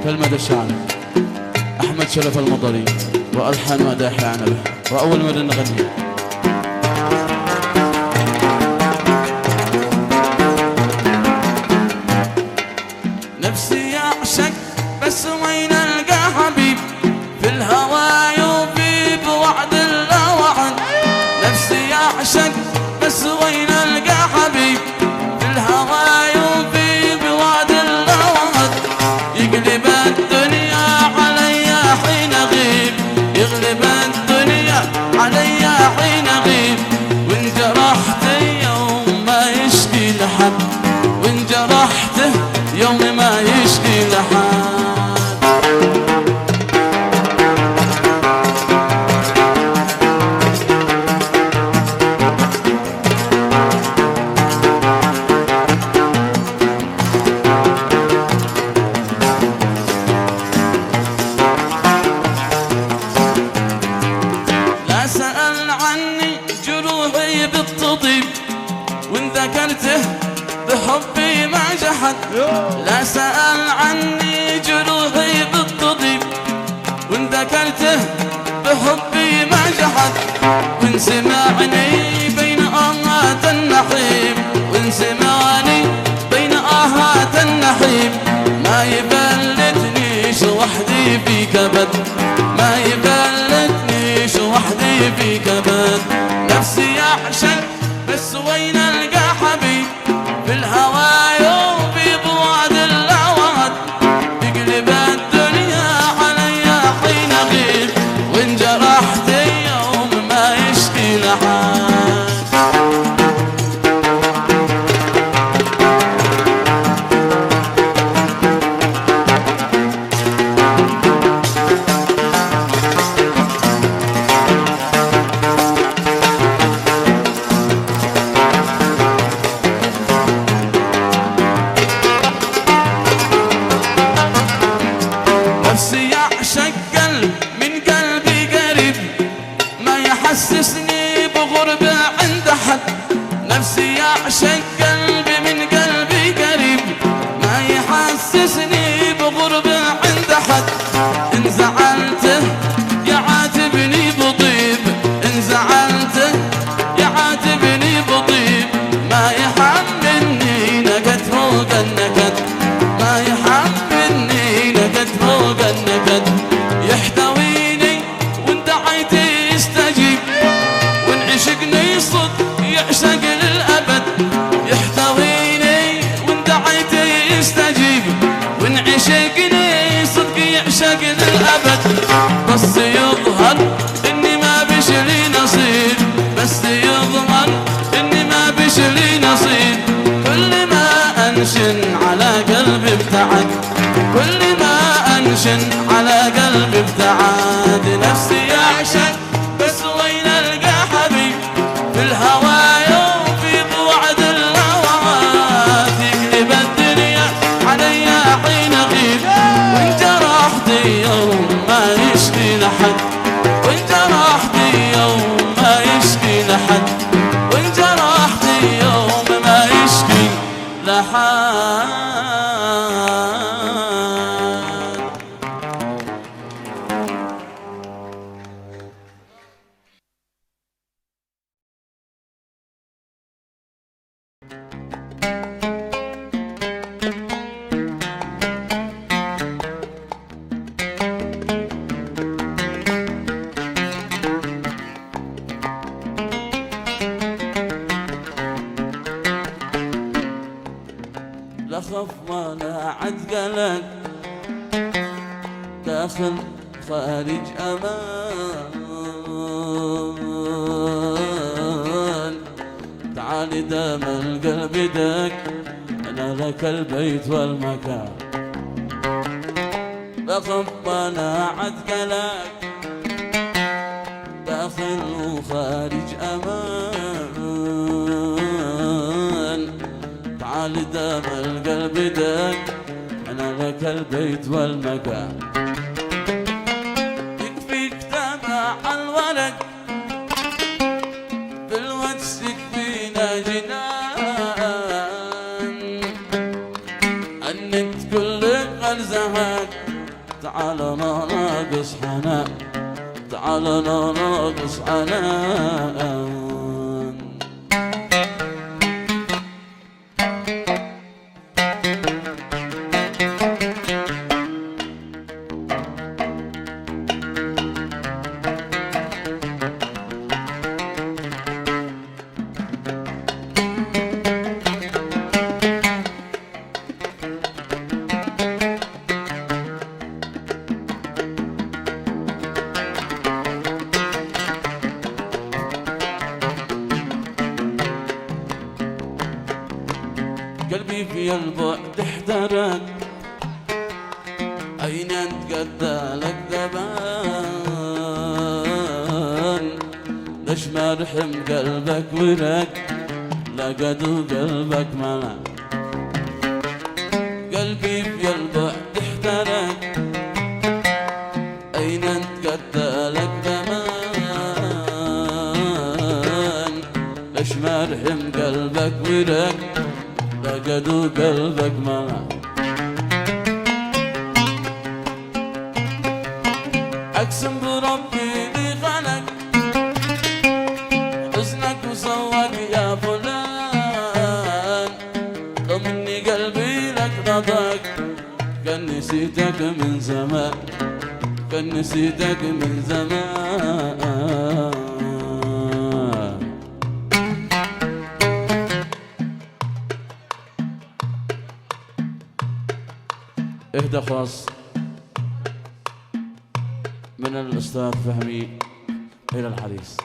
كلمة الشاعر أحمد شرف المطري، وألحان مداح عنبه، وأول مرة نغني. نفسي أعشق بس وين ألقى حبيب، في الهوى يوفي بوعد الله وعد. نفسي أعشق بس وين ألقى حبيب، في الهوى يوفي بوعد الله وعد. يقلب الدنيا علي حين أغيب، يغلب الدنيا علي حين أغيب. وإن جرحته يوم ما يشكي لحد، وإن جرحته يوم ما يشكي لحد. لا سأل عني جروحي بالطبيب، وإن ذكرته بحبي ما جحد. لا سأل عني جروحي بالطبيب، وإن ذكرته بحبي ما جحد. وإن سمعني بين آهات النحيب، وإن سمعني بين آهات النحيب. ما يبلتنيش وحدي في كبد، ما يبلتنيش وحدي في كبد. نفسي أعشق بس وين ألقى حبيب، في الهوى يوفي بوعد الله وعد. يقلب الدنيا علي حين أغيب، وإن جرحت يوم ما يشكي لحد. نفسي يعشق قلب من قلبي قريب، ما يحسسني بغربة عند حد. نفسي يعشق قلبي من قلبي قريب، ما يحسسني بغربة عند حد. إن زعلته يعاتبني بطيب، إن زعلته يعاتبني بطيب. ما يحملني نكد فوق النكد، ما يحملني نكد فوق النكد. يحتويني وإن دعيتي يستجيب، وإن عشقني صدق يعشق للأبد. يحتويني وإن دعيتي يستجيب، وإن عشقني صدق يعشق للأبد. بس يظهر إني ما بشلي نصيب، بس يظهر إني ما بشلي نصيب. كل ما أنشن على قلبي ابتعد، كل ما أنشن على قلبي ابتعد. نفسي يعشق بس وين ألقى حبيب، في الهوى يوفي بوعد الله وعد. يقلب الدنيا علي حين أغيب، وإن جرحتي يوم ما يشكي لحد، وإن جرحتي يوم ما يشكي لحد، وإن جرحتي يوم ما يشكي لحد. لا خف ولا عتقلق، داخل خارج أمان. تعالي دام القلب دق، أنا لك البيت والمكان. لا خف ولا عتقلق، داخل وخارج أمان. تعال دام القلب دق، أنا لك البيت والمكان. يكفيك تابع الورق، بالواتس يكفينا جنان. النت كل غرزهك تعال نرقص حنان تعال نرقص حنان. قلبي في البعد احترق أين تقدى لك زمان ليش ما رحم قلبك ورق لقدو قلبك ملا. قلبي في البعد احترق أين تقدى لك زمان ليش ما رحم قلبك ورق لقدو قلبك ملا. أقسم بربي ذي خلق حزنك وصوك يا فلان لو مني قلبي لك رضاك كان نسيتك من زمان كان نسيتك من زمان. اهدى خاص من الأستاذ فهمي إلى الحديث.